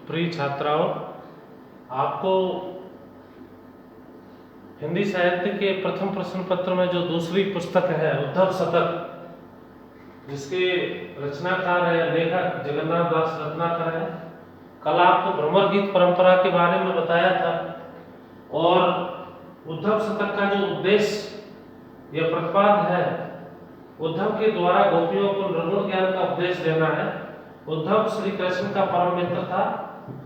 प्रिय छात्राओं, आपको हिंदी साहित्य के प्रथम प्रश्न पत्र में जो दूसरी पुस्तक है उद्धव शतक, जिसके रचनाकार है लेखक जगन्नाथ दास रत्नाकर है, कल आपको भ्रमर गीत परंपरा के बारे में बताया था। और उद्धव शतक का जो उद्देश्य या प्रतिपाद्य है, उद्धव के द्वारा गोपियों को निर्गुण ज्ञान का उपदेश देना है। उद्धव श्री कृष्ण का परम मित्र था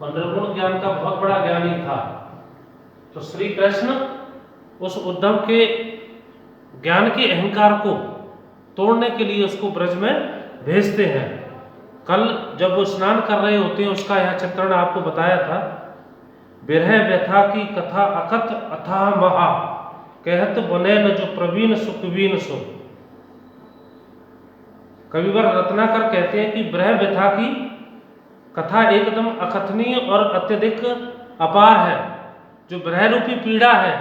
और निर्गुण ज्ञान का बहुत बड़ा ज्ञानी था। तो श्री कृष्ण उस उद्धव के ज्ञान के अहंकार को तोड़ने के लिए उसको ब्रज में भेजते हैं। कल जब वो स्नान कर रहे होते हैं उसका यह चित्रण आपको बताया था। बिरह व्यथा की कथा अकथ अथाह महा, कहत बने न जो प्रवीण सुखवीन सो। कविवर रत्नाकर कहते हैं कि बिरह व्यथा की कथा एकदम अकथनीय और अत्यधिक अपार है। जो बिरह रूपी पीड़ा है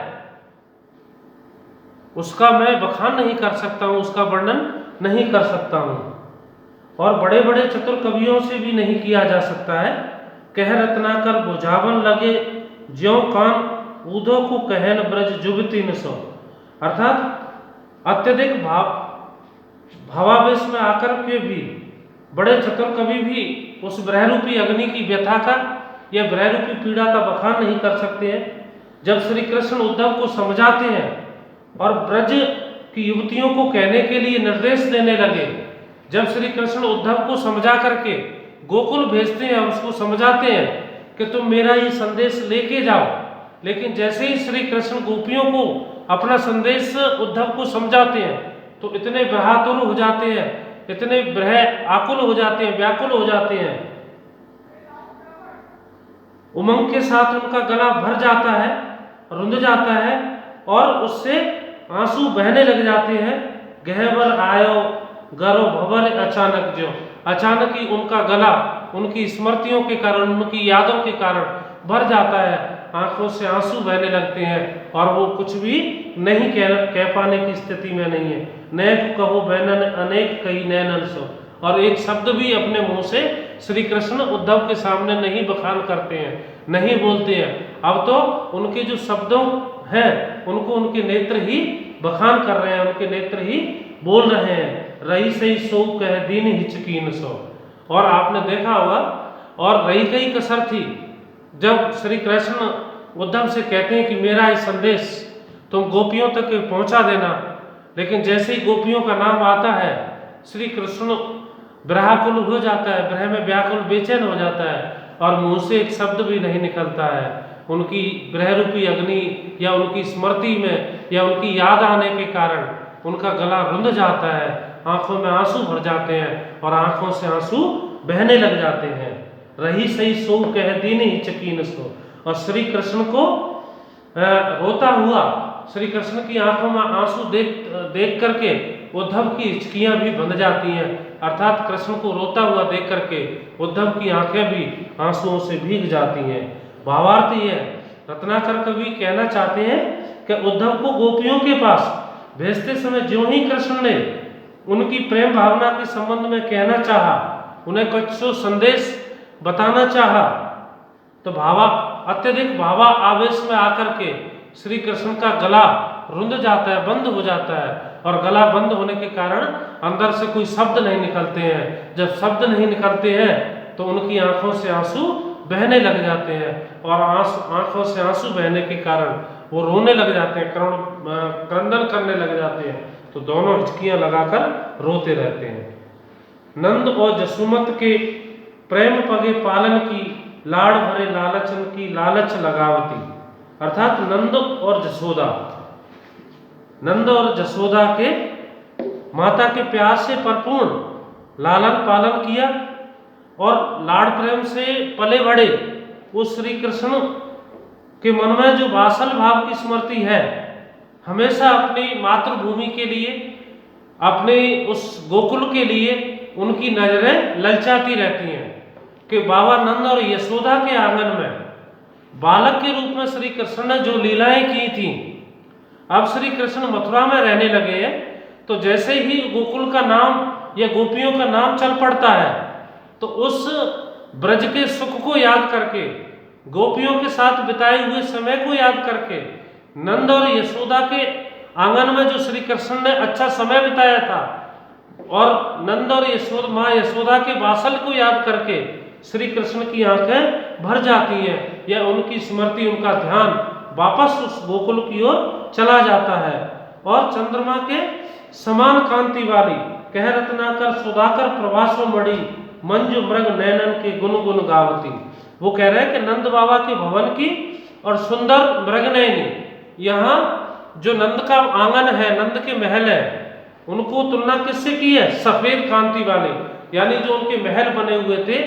उसका मैं बखान नहीं कर सकता हूँ, उसका वर्णन नहीं कर सकता हूँ, और बड़े बड़े चतुर कवियों से भी नहीं किया जा सकता है। कह रत्नाकर बुझावन लगे ज्यों कान ऊधो को कहन ब्रज जुगती न सो। अर्थात अत्यधिक भावावेश में आकर के भी बड़े चतुर कवि भी उस बिरह रूपी अग्नि की व्यथा का या बिरह रूपी पीड़ा का बखान नहीं कर सकते हैं। जब श्री कृष्ण उद्धव को समझाते हैं और ब्रज की युवतियों को कहने के लिए निर्देश देने लगे, जब श्री कृष्ण उद्धव को समझा करके गोकुल भेजते हैं और उसको समझाते हैं कि तुम मेरा ये संदेश लेके जाओ, लेकिन जैसे ही श्री कृष्ण गोपियों को अपना संदेश उद्धव को समझाते हैं तो इतने ब्रहातुर हो जाते हैं, इतने ब्रह आकुल हो जाते हैं, व्याकुल हो जाते हैं, उमंग के साथ उनका गला भर जाता है, रुंध जाता है और उससे आंसू बहने लग जाते हैं। गहबर आयो गरो भवर अचानक, जो अचानक ही उनका गला उनकी स्मृतियों के कारण, उनकी यादों के कारण भर जाता है, आंखों से आंसू बहने लगते हैं और वो कुछ भी नहीं कह पाने की स्थिति में नहीं है। नेक कहो बैनन अनेक कही नैनन सो, और एक शब्द भी अपने मुंह से श्री कृष्ण उद्धव के सामने नहीं बखान करते हैं, नहीं बोलते हैं। अब तो उनके जो शब्दों हैं उनको उनके नेत्र ही बखान कर रहे हैं, उनके नेत्र ही बोल रहे हैं। रही सही सो कह दीन हिचकीन सो। और आपने देखा होगा, और रही कई कसर थी जब श्री कृष्ण उद्धव से कहते हैं कि मेरा ये संदेश तुम गोपियों तक पहुंचा देना, लेकिन जैसे ही गोपियों का नाम आता है श्री कृष्ण ब्रहाकुल हो जाता है, ब्रह में व्याकुल बेचैन हो जाता है और मुंह से एक शब्द भी नहीं निकलता है। उनकी ब्रह रूपी अग्नि या उनकी स्मृति में या उनकी याद आने के कारण उनका गला रुंध जाता है, आंखों में आंसू भर जाते हैं और आंखों से आंसू बहने लग जाते हैं। रही सही सो कह दीन हिचकीन सो। और श्री कृष्ण को रोता हुआ, श्री कृष्ण की आंखों में आंसू देख करके उद्धव की हिचकियां भी बंध जाती हैं, अर्थात कृष्ण को रोता हुआ देख करके उद्धव की आंखें भी आंसुओं से भीग जाती हैं। भावार्थ ये है, रत्नाकर कवि कहना चाहते हैं कि उद्धव को गोपियों के पास भेजते समय ज्यों ही कृष्ण ने उनकी प्रेम भावना के संबंध में कहना चाहा, उन्हें कुछ संदेश बताना चाहा, तो अत्यधिक भावा आवेश में आकर के श्री कृष्ण का गला रुंध जाता है, बंद हो जाता है, और गला बंद होने के कारण अंदर से कोई शब्द नहीं निकलते हैं। जब शब्द नहीं निकलते हैं तो उनकी आंखों से आंसू बहने लग जाते हैं, और आंखों से आंसू बहने के कारण वो रोने लग जाते हैं, क्रंदन करने लग जाते हैं, तो दोनों हिचकियां लगाकर रोते रहते हैं। नंद और जसुमत के प्रेम पगे पालन की, लाड़ भरे लालचन की लालच लगावती। अर्थात नंद और जसोदा, नंद और जसोदा के माता के प्यार से परिपूर्ण लालन पालन किया और लाड़ प्रेम से पले बढ़े उस श्री कृष्ण के मन में जो वात्सल भाव की स्मृति है, हमेशा अपनी मातृभूमि के लिए, अपने उस गोकुल के लिए उनकी नजरें ललचाती रहती हैं कि बाबा नंद और यशोदा के आंगन में बालक के रूप में श्री कृष्ण ने जो लीलाएं की थी, अब श्री कृष्ण मथुरा में रहने लगे हैं, तो जैसे ही गोकुल का नाम या गोपियों का नाम चल पड़ता है तो उस ब्रज के सुख को याद करके, गोपियों के साथ बिताए हुए समय को याद करके, नंद और यशोदा के आंगन में जो श्री कृष्ण ने अच्छा समय बिताया था, और नंद और यशोदा माँ यशोदा के वात्सल को याद करके श्री कृष्ण की आंखें भर जाती हैं, या उनकी स्मृति, उनका ध्यान वापस उस गोकुल की ओर चला जाता है। और चंद्रमा के समान कांति वाली कह रत्नाकर सुधाकर प्रभासो मणि मंजू मृग नैनन के गुण गुण गावती। वो कह रहे हैं कि नंद बाबा के भवन की और सुंदर मृगनयनी, यहाँ जो नंद का आंगन है, नंद के महल है, उनको तुलना किससे की है? सफेद कांति वाले, यानी जो उनके महल बने हुए थे,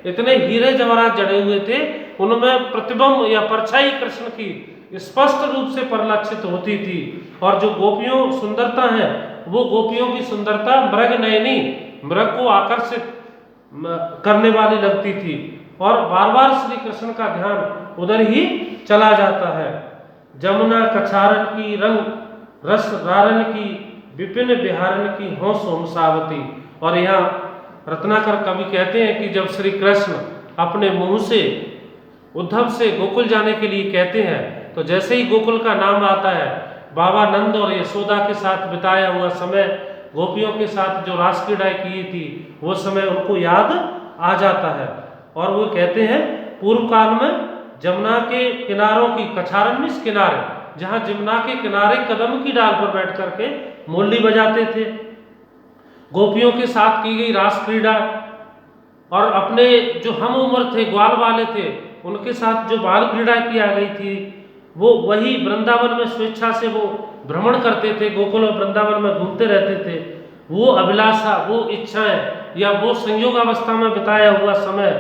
इतने हीरे जवाहरात जड़े हुए थे, उनमें प्रतिबिंब या परछाई कृष्ण की स्पष्ट रूप से परिलक्षित होती थी। और जो गोपियों सुंदरता है, वो गोपियों की सुंदरता मृग नयनी, मृग को आकर्षित करने वाली लगती थी, और बार बार श्री कृष्ण का ध्यान उधर ही चला जाता है। जमुना कछारन की रंग रस रारन की विपिन बिहारन की हो सोमसावती। और यहाँ रत्नाकर कवि कहते हैं कि जब श्री कृष्ण अपने मुंह से उद्धव से गोकुल जाने के लिए कहते हैं, तो जैसे ही गोकुल का नाम आता है, बाबा नंद और यशोदा के साथ बिताया हुआ समय, गोपियों के साथ जो रास क्रीड़ाएं की थी, वो समय उनको याद आ जाता है। और वो कहते हैं पूर्व काल में जमुना के किनारों की, कछारन मीन्स किनारे, जहाँ जमुना के किनारे कदम की डाल पर बैठ करके मुरली बजाते थे, गोपियों के साथ की गई रास क्रीड़ा, और अपने जो हम उम्र थे, ग्वाल वाले थे, उनके साथ जो बाल क्रीड़ा किया गई थी, वो वही वृंदावन में स्वेच्छा से वो भ्रमण करते थे, गोकुल और वृंदावन में घूमते रहते थे। वो अभिलाषा, वो इच्छाएं, या वो संयोग अवस्था में बिताया हुआ समय,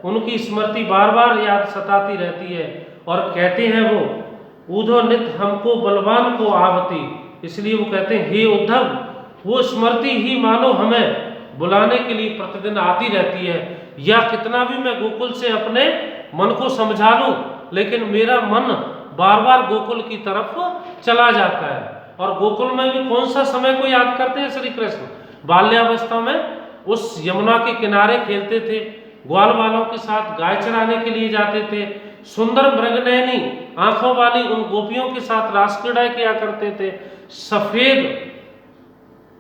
उनकी स्मृति बार बार याद सताती रहती है। और कहते हैं वो ऊधो नित हमको बलवान को आवती, इसलिए वो कहते हैं हे उद्धव, वो स्मृति ही मानो हमें बुलाने के लिए प्रतिदिन आती रहती है। या कितना भी मैं गोकुल से अपने मन को समझा लूं, लेकिन मेरा मन बार बार गोकुल की तरफ चला जाता है। और गोकुल में भी कौन सा समय को याद करते हैं श्री कृष्ण? बाल्यावस्था में उस यमुना के किनारे खेलते थे, ग्वाल वालों के साथ गाय चराने के लिए जाते थे, सुंदर मृगनयनी आंखों वाली उन गोपियों के साथ रास क्रीड़ाएं किया करते थे, सफेद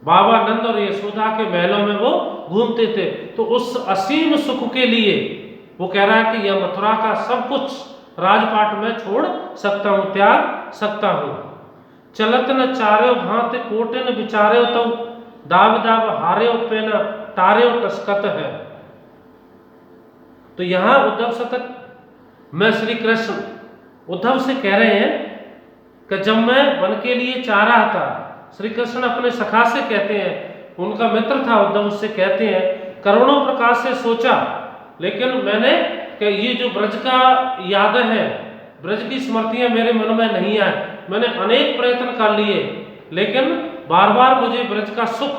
बाबा नंद और यशोदा के महलों में वो घूमते थे। तो उस असीम सुख के लिए वो कह रहा है कि यह मथुरा का सब कुछ राजपाट में छोड़ सकता हूं, त्याग सकता हूं। चलत न चार्यो भांति कोटिन विचार्यो तो दाव दाव हार्यो पेन तार्यो टस्कत है। तो यहां उद्धव शतक में श्री कृष्ण उद्धव से कह रहे हैं कि जब मैं वन के लिए चाह रहा था, श्री कृष्ण अपने सखा से कहते हैं, उनका मित्र था उद्धव, उससे कहते हैं करोड़ों प्रकार से सोचा, लेकिन मैंने कि ये जो ब्रज का यादें हैं, ब्रज की स्मृतियां मेरे मन में नहीं आए। मैंने अनेक प्रयत्न कर लिए, लेकिन बार बार मुझे ब्रज का सुख,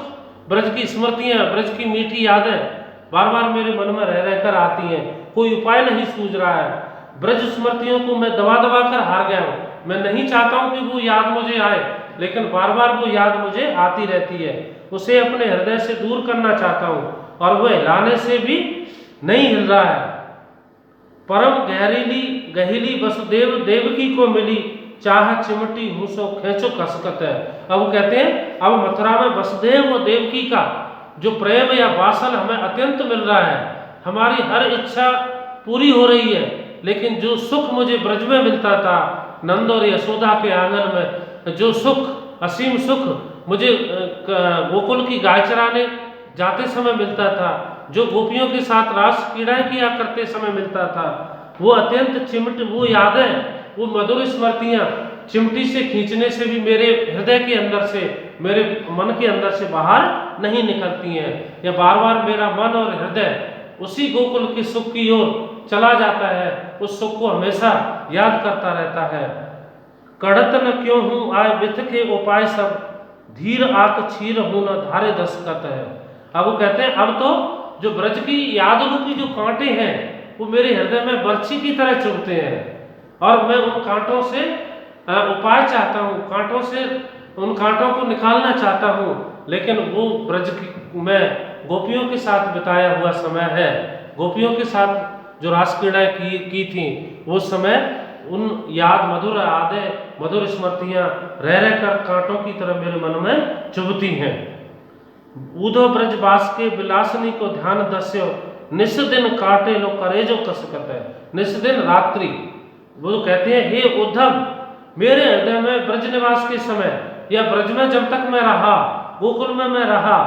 ब्रज की स्मृतियां, ब्रज की मीठी यादें बार बार मेरे मन में रह रहकर आती हैं। कोई उपाय नहीं सूझ रहा है। ब्रज स्मृतियों को मैं दबा दबा कर हार गया हूँ। मैं नहीं चाहता हूँ कि वो याद मुझे आए, लेकिन बार बार वो याद मुझे आती रहती है। उसे अपने हृदय से दूर करना चाहता हूँ, और वह हिलाने से भी नहीं हिल रहा है। परम गहरीली गहीली वसुदेव देवकी को मिली, चाह चिमटी हूँ सो खेचो कसकत है। अब कहते हैं अब मथुरा में वसुदेव और देवकी का जो प्रेम या वात्सल हमें अत्यंत मिल रहा है, हमारी हर इच्छा पूरी हो रही है, लेकिन जो सुख मुझे ब्रज में मिलता था, नंद और यशोदा के आंगन में जो सुख, असीम सुख मुझे गोकुल की गाय चराने जाते समय मिलता था, जो गोपियों के साथ रास क्रीड़ाएं किया करते समय मिलता था, वो अत्यंत चिमट, वो यादें, वो मधुर स्मृतियां चिमटी से खींचने से भी मेरे हृदय के अंदर से, मेरे मन के अंदर से बाहर नहीं निकलती हैं। या बार बार मेरा मन और हृदय उसी गोकुल के सुख की ओर चला जाता है, उस सुख को हमेशा याद करता रहता है। कड़त न क्यों हूँ आय विथ के उपाय सब, धीर आक छीर हूँ न धारे दस्खत है। अब वो कहते हैं अब तो जो ब्रज की याद रूपी जो कांटे हैं, वो मेरे हृदय में बर्छी की तरह चुभते हैं, और मैं उन कांटों से उपाय चाहता हूँ, कांटों से उन कांटों को निकालना चाहता हूँ। लेकिन वो ब्रज में गोपियों के साथ बिताया हुआ समय है, गोपियों के साथ जो रास क्रीड़ाएं की थी वो समय उन याद मधुर स्मृतियां रह रह कर कांटों की तरह मेरे मन में चुभती हैं। ऊधो ब्रजवास के विलासनी को ध्यान दस्यो, निस दिन काटे लो करेजो कसकत है। निस दिन रात्रि वो कहते हैं, हे उद्धव, मेरे हृदय में ब्रज निवास के समय या ब्रज में जब तक मैं रहा, गोकुल में मैं रहा,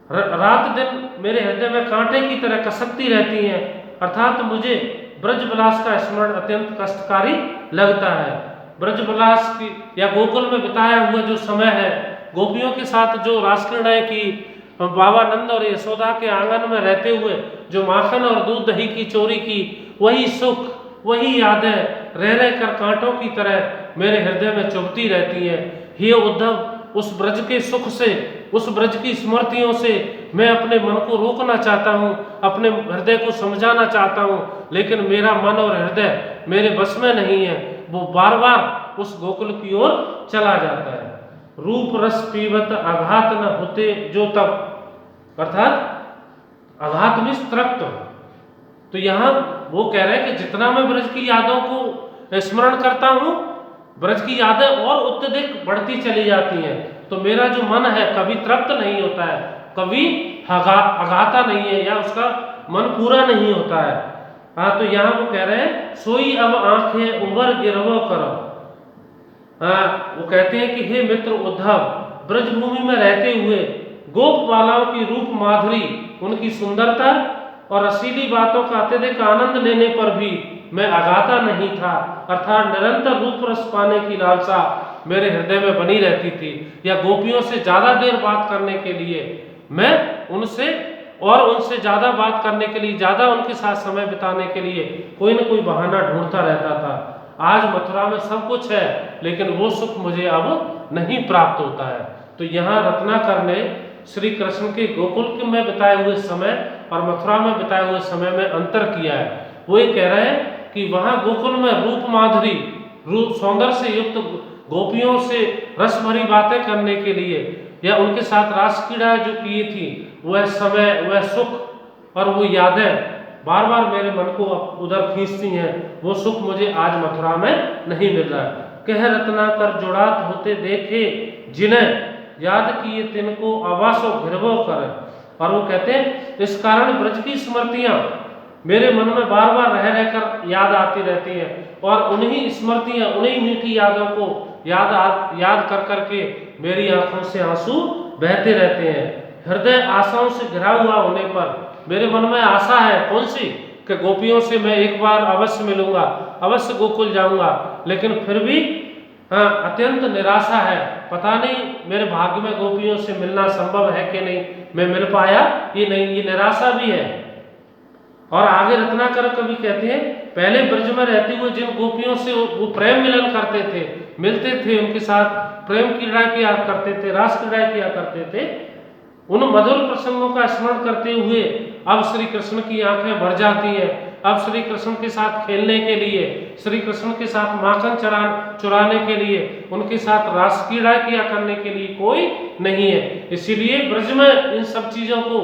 रात दिन मेरे हृदय में कांटे की तरह कसकती रहती हैं। अर्थात मुझे ब्रजविलास का स्मरण अत्यंत कष्टकारी लगता है। ब्रजविलास की या गोकुल में बिताया हुआ जो समय है, गोपियों के साथ जो रासक्रीड़ाएं की, बाबा नंद और यशोदा के आंगन में रहते हुए जो माखन और दूध दही की चोरी की, वही सुख, वही यादें रह रह कर कांटों की तरह मेरे हृदय में चुभती रहती हैं। हे उद्धव, उस ब्रज के सुख से, उस ब्रज की स्मृतियों से मैं अपने मन को रोकना चाहता हूँ, अपने हृदय को समझाना चाहता हूँ, लेकिन मेरा मन और हृदय मेरे बस में नहीं है। वो बार बार उस गोकुल की ओर चला जाता है। रूप रस पीवत आघात न होते जो तब, अर्थात आघात में तृप्त। तो यहाँ वो कह रहे हैं कि जितना मैं ब्रज की यादों को स्मरण करता हूँ, ब्रज की यादें और अत्यधिक बढ़ती चली जाती हैं। तो मेरा जो मन है कभी तृप्त नहीं होता है, कभी अघाता नहीं है, या उसका मन पूरा नहीं होता है। हाँ, तो यहाँ वो कह रहे हैं, सोई अब आंखें उमर गिरवो करो। वो कहते हैं कि हे मित्र उद्धव, ब्रजभूमि में रहते हुए गोप बालाओं की रूप माधुरी, उनकी सुंदरता और रसीली बातों का अत्यधिक आनंद लेने पर भी मैं अगाता नहीं था। अर्थात निरंतर रूप रस पाने की लालसा मेरे हृदय में बनी रहती थी, या गोपियों से ज्यादा देर बात करने के लिए मैं उनसे ज्यादा बात करने के लिए, ज्यादा उनके साथ समय बिताने के लिए कोई न कोई बहाना ढूंढता रहता था। आज मथुरा में सब कुछ है, लेकिन वो सुख मुझे अब नहीं प्राप्त होता है। तो यहाँ रत्नाकर ने श्री कृष्ण के गोकुल में बिताए हुए समय और मथुरा में बिताए हुए समय में अंतर किया है। वो ये कह रहे हैं कि वहाँ गोकुल में रूप माधुरी, रूप सौंदर्य से युक्त गोपियों से रस भरी बातें करने के लिए, या उनके साथ रास क्रीड़ा जो की थी, वह समय, वह सुख और वो यादें बार बार मेरे मन को उधर खींचती हैं। वो सुख मुझे आज मथुरा में नहीं मिल रहा है। कह रत्नाकर जुड़ात होते देखे जिन्हें, याद किए तिनको आवासो घिरवो कर। और वो कहते हैं, इस कारण ब्रज की स्मृतियां मेरे मन में बार बार रह रहकर याद आती रहती हैं, और उन्हीं स्मृतियां, उन्हीं मीठी यादों को याद कर करके मेरी आंखों से आंसू बहते रहते हैं। हृदय आशाओं से घिरा हुआ होने पर मेरे मन में आशा है, कौन सी, कि गोपियों से मैं एक बार अवश्य मिलूंगा, अवश्य गोकुल जाऊंगा, लेकिन फिर भी अत्यंत निराशा है। पता नहीं मेरे भाग्य में गोपियों से मिलना संभव है कि नहीं, मैं मिल पाया ये नहीं, ये निराशा भी है। और आगे रत्नाकर कवि कहते हैं, पहले ब्रज में रहते हुए जिन गोपियों से वो प्रेम मिलन करते थे, मिलते थे, उनके साथ प्रेम क्रीड़ा किया करते थे, रास क्रीड़ा किया करते थे, उन मधुर प्रसंगों का स्मरण करते हुए अब श्री कृष्ण की आंखें भर जाती हैं। अब श्री कृष्ण के साथ खेलने के लिए, श्री कृष्ण के साथ माखन चुराने के लिए, उनके साथ रास क्रीड़ा किया करने के लिए कोई नहीं है। इसीलिए ब्रज में इन सब चीजों को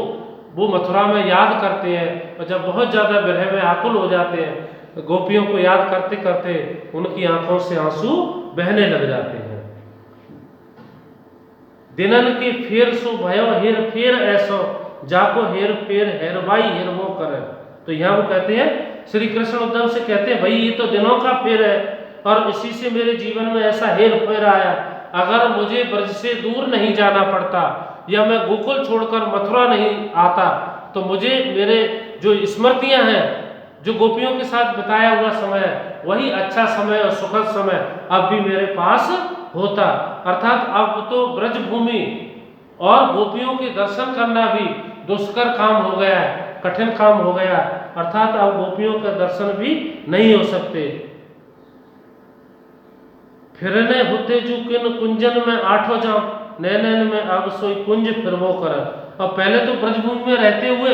वो मथुरा में याद करते हैं, और जब बहुत ज्यादा विरह में आकुल हो जाते हैं, गोपियों को याद करते करते उनकी आंखों से आंसू बहने लग जाते हैं। दिनन के फेर सो भयो हेर फेर ऐसो, जाको हेर फेर हेरबाई हेरबो करे। तो यहाँ वो कहते हैं, श्री कृष्ण उद्धव से कहते हैं, भाई ये तो दिनों का फेर है, और इसी से मेरे जीवन में ऐसा हेर फेर आया। अगर मुझे ब्रज से दूर नहीं जाना पड़ता, या मैं गोकुल छोड़कर मथुरा नहीं आता, तो मुझे मेरे जो स्मृतियां हैं, जो गोपियों के साथ बिताया हुआ समय है, वही अच्छा समय और सुखद समय अब भी मेरे पास होता। अर्थात अब तो ब्रज भूमि और गोपियों के दर्शन करना भी दुष्कर काम हो गया है, कठिन काम हो गया। अर्थात अब गोपियों के दर्शन भी नहीं हो सकते। फिरने होते जो किन कुंजन में आठों जाम, नैनन में अब सोई कुंज फिरवो कर। और पहले तो ब्रजभूमि में रहते हुए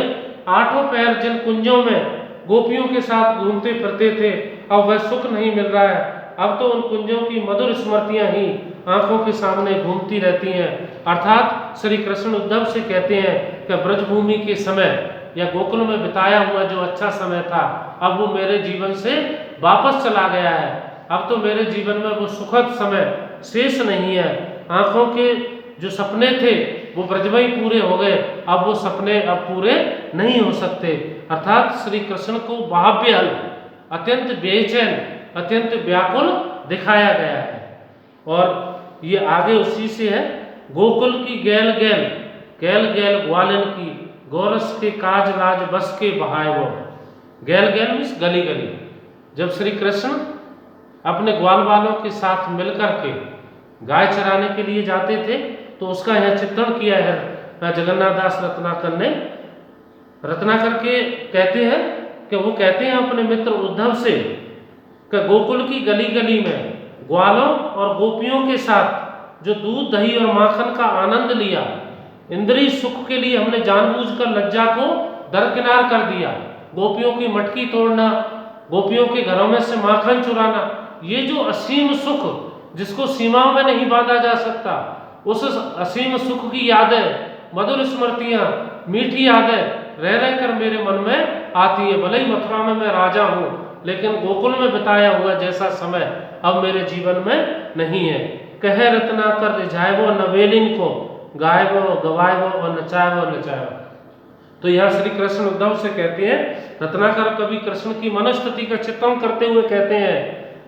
आठों पैर जिन कुंजों में गोपियों के साथ घूमते फिरते थे, अब वह सुख नहीं मिल रहा है। अब तो उन कुंजों की मधुर स्मृतियां ही आंखों के सामने घूमती रहती हैं। अर्थात श्री कृष्ण उद्धव से कहते हैं कि ब्रजभूमि के समय या गोकुल में बिताया हुआ जो अच्छा समय था अब वो मेरे जीवन से वापस चला गया है। अब तो मेरे जीवन में वो सुखद समय शेष नहीं है। आंखों के जो सपने थे वो ब्रज में ही पूरे हो गए, अब वो सपने अब पूरे नहीं हो सकते। अर्थात श्री कृष्ण को बाह्य हल अत्यंत बेचैन, अत्यंत व्याकुल दिखाया गया है। और ये आगे उसी से है, गोकुल की गैल गैल गैल गैल ग्वालन की, गोरस के काज राज बस के बहाय वो। गैल गैल मीन्स गली गली। जब श्री कृष्ण अपने ग्वाल वालों के साथ मिलकर के गाय चराने के लिए जाते थे तो उसका यह चित्रण किया है जगन्नाथ दास रत्नाकर ने। रत्नाकर के कहते हैं कि वो कहते हैं अपने मित्र उद्धव से कि गोकुल की गली गली में ग्वालों और गोपियों के साथ जो दूध दही और माखन का आनंद लिया, इंद्रिय सुख के लिए हमने जानबूझकर लज्जा को दरकिनार कर दिया। गोपियों की मटकी तोड़ना, गोपियों के घरों में से माखन चुराना, ये जो असीम सुख जिसको सीमाओं में नहीं बांधा जा सकता, उस असीम सुख की यादें, मधुर स्मृतियां, मीठी यादें रह रह कर मेरे मन में आती है। भले ही मथुरा में मैं राजा हूँ, लेकिन गोकुल में बिताया हुआ जैसा समय अब मेरे जीवन में नहीं है। कह रत्नाकर रिझायबो नवेलिन को, गायबो गवायबो और नचायबो नचायबो। तो यह श्री कृष्ण उद्धव से कहते हैं, रत्नाकर कवि कृष्ण की मनस्थिति का चित्रण करते हुए कहते हैं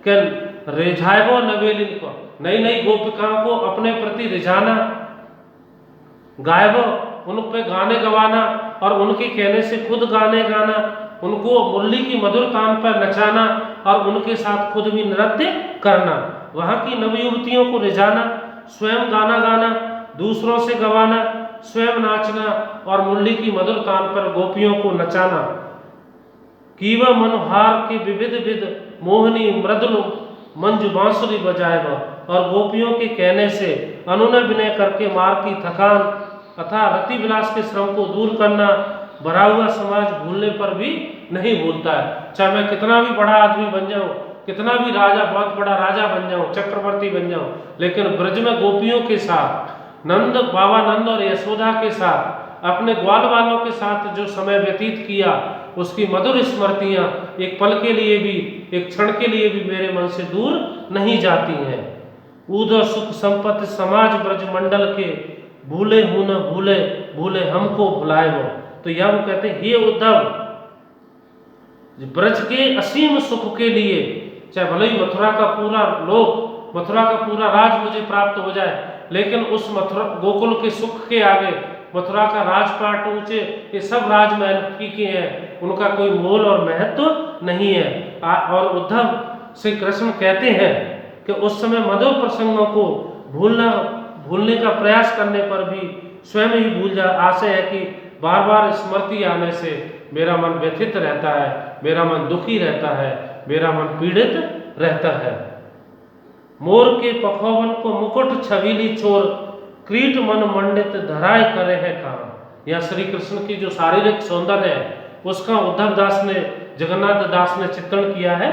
कि रिझायबो नवेलिन को, नई नई गोपिकाओं को अपने प्रति रिझाना, गायबो उन पे गाने गवाना और उनके कहने से खुद गाने गाना, उनको मुरली की मधुर तान पर नचाना और उनके साथ खुद भी नृत्य करना, वहाँ की नवयुवतियों को रिझाना, स्वयं गाना गाना, दूसरों से गवाना, स्वयं नाचना और मुरली की मधुर तान पर गोपियों को नचाना। कीव मनोहार के विविध विध मोहनी मृदुल मंजू बांसुरी बजाएगा, और गोपियों के कहने से अनुनय विनय करके मार्ग की थकान तथा रति विलास के श्रम को दूर करना भरा हुआ समाज भूलने पर भी नहीं भूलता है। चाहे मैं कितना भी बड़ा आदमी बन जाऊं, कितना भी राजा, बहुत बड़ा राजा बन जाऊं, चक्रवर्ती बन जाऊं, लेकिन ब्रज में गोपियों के साथ, नंद बाबा नंद और यशोदा के साथ, अपने ग्वाल वालों के साथ जो समय व्यतीत किया, उसकी मधुर स्मृतियां एक पल के लिए भी, एक क्षण के लिए भी मेरे मन से दूर नहीं जाती हैं। उद सुख संपत्ति समाज ब्रज मंडल के, भूले हूं न भूले भूले हमको भुलाए वो। तो यह वो कहते हैं, हे उद्धव, ब्रज के असीम सुख के लिए चाहे भले ही मथुरा का पूरा लोक, मथुरा का पूरा राज मुझे प्राप्त हो जाए, लेकिन उस मथुरा गोकुल के सुख के आगे मथुरा का राजपाट ऊंचे, ये सब राजमहल फीके हैं, उनका कोई मोल और महत्व नहीं है। और उद्धव श्री कृष्ण कहते हैं कि उस समय मधुर प्रसंगों को भूलने का प्रयास करने पर भी स्वयं ही भूल जा। आशय है कि बार बार स्मृति आने से मेरा मन व्यथित रहता है, मेरा मन दुखी रहता है, मेरा मन पीड़ित रहता है। मोर के पखोवन को मुकुट छबीली चोर, क्रीट मन मंडित धराय करे है कहाँ। यह श्री कृष्ण की जो शारीरिक सौंदर्य है उसका उद्धव दास ने, जगन्नाथ दास ने चित्रण किया है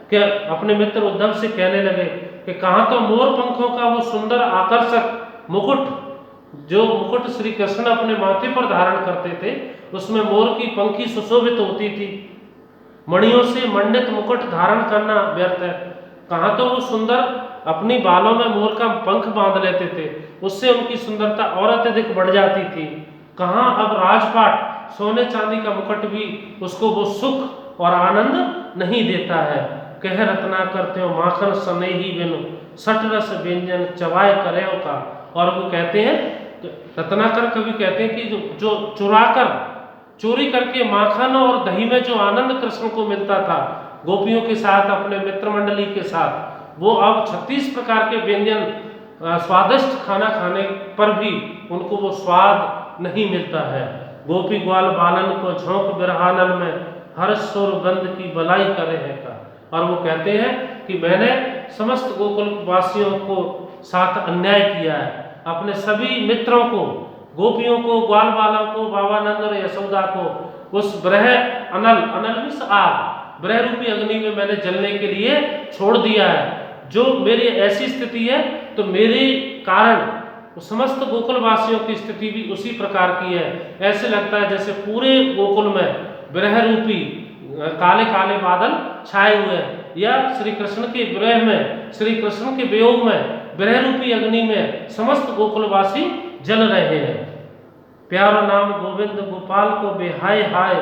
कि अपने मित्र उद्धव से कहने लगे कि कहाँ तो मोर पंखों का वो सुंदर आकर्षक मुकुट, जो मुकुट श्री कृष्ण अपने माथे पर धारण करते थे, उसमें मोर की पंखी सुशोभित होती थी। मणियों से मंडित मुकुट धारण करना व्यर्थ है। कहाँ तो वो सुंदर अपनी बालों में मोर का पंख बांध लेते थे, उससे उनकी सुंदरता और अत्यधिक बढ़ जाती थी। कहाँ अब राजपाट, सोने चांदी का मुकुट भी उसको वो सुख और आनंद नहीं देता है। कह रत्ना करते हो माखन स्नेही बिनु, सट रस व्यंजन चवाए करे का। और वो कहते हैं, रत्नाकर कवि कहते हैं कि जो चुराकर, चोरी करके माखन और दही में जो आनंद कृष्ण को मिलता था गोपियों के साथ, अपने मित्र मंडली के साथ, वो अब 36 प्रकार के व्यंजन, स्वादिष्ट खाना खाने पर भी उनको वो स्वाद नहीं मिलता है। गोपी ग्वाल बालन को झोंक बिरहानन में, हर सुर गंध की बलाई करे है का। और वो कहते हैं कि मैंने समस्त गोकुल वासियों को साथ अन्याय किया है, अपने सभी मित्रों को, गोपियों को, ग्वाल बालों को, बाबा नंद और यशोदा को उस ब्रह अनल, अनल मीन्स आग, ब्रह रूपी अग्नि में मैंने जलने के लिए छोड़ दिया है। जो मेरी ऐसी स्थिति है तो मेरे कारण वो समस्त गोकुलवासियों की स्थिति भी उसी प्रकार की है। ऐसे लगता है जैसे पूरे गोकुल में विरह रूपी काले काले बादल छाए हुए हैं, या श्री कृष्ण के विरह में, श्री कृष्ण के वियोग में, विरह रूपी अग्नि में समस्त गोकुलवासी जल रहे हैं। प्यारा नाम गोविंद गोपाल को बेहाय हाय,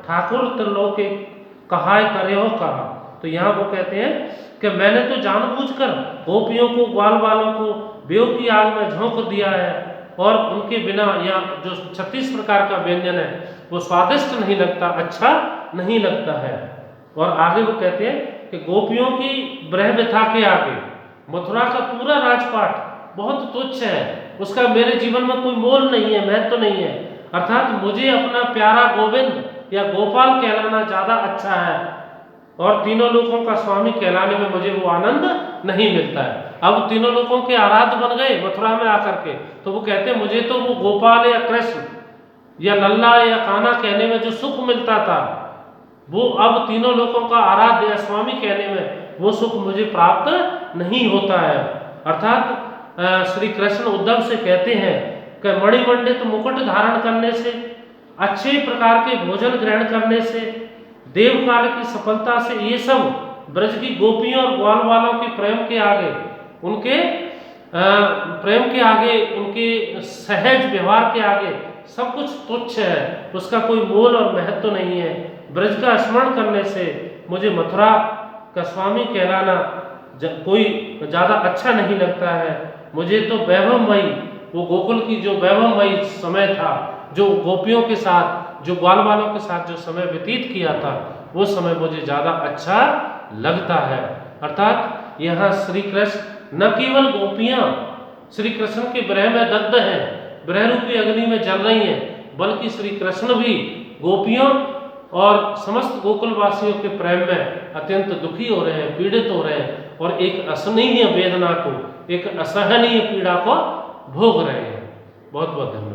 ठाकुर त्रिलोके कहाय करे हो कहा। तो यहाँ वो कहते हैं कि मैंने तो जानबूझकर गोपियों को, ग्वाल वालों को वियोग की आग में झोंक दिया है, और उनके बिना या जो 36 प्रकार का व्यंजन है वो स्वादिष्ट नहीं लगता, अच्छा नहीं लगता है। और आगे वो कहते हैं कि गोपियों की ब्रह व्यथा के आगे मथुरा का पूरा राजपाट बहुत तुच्छ है, उसका मेरे जीवन में कोई मोल नहीं है, महत्व तो नहीं है। अर्थात मुझे अपना प्यारा गोविंद या गोपाल कहलाना ज्यादा अच्छा है, और तीनों लोगों का स्वामी कहलाने में मुझे वो आनंद नहीं मिलता है। अब तीनों लोगों के आराध्य बन गए मथुरा में आकर के, तो वो कहते हैं मुझे तो वो गोपाल या कृष्ण या लल्ला या कान्हा कहने में जो सुख मिलता था, वो अब तीनों लोगों का आराध्य या स्वामी कहने में वो सुख मुझे प्राप्त नहीं होता है। अर्थात श्री कृष्ण उद्धव से कहते हैं कि मणिमंडित मुकुट धारण करने से, अच्छे प्रकार के भोजन ग्रहण करने से, देव काल की सफलता से, ये सब ब्रज की गोपियों और ग्वाल वालों के प्रेम के आगे, उनके प्रेम के आगे, उनके सहज व्यवहार के आगे सब कुछ तुच्छ है, उसका कोई मोल और महत्व नहीं है। ब्रज का स्मरण करने से मुझे मथुरा का स्वामी कहलाना कोई ज़्यादा अच्छा नहीं लगता है। मुझे तो वैभवमयी, वो गोकुल की जो वैभवमयी समय था, जो गोपियों के साथ, जो ग्वाल वालों के साथ जो समय व्यतीत किया था, वो समय मुझे ज़्यादा अच्छा लगता है। अर्थात यहाँ श्री कृष्ण न केवल गोपियाँ श्री कृष्ण के विरह में दग्ध हैं, विरह रूपी अग्नि में जल रही हैं, बल्कि श्री कृष्ण भी गोपियों और समस्त गोकुलवासियों के प्रेम में अत्यंत दुखी हो रहे हैं, पीड़ित हो रहे हैं, और एक असहनीय वेदना को, एक असहनीय पीड़ा को भोग रहे हैं। बहुत बहुत धन्यवाद।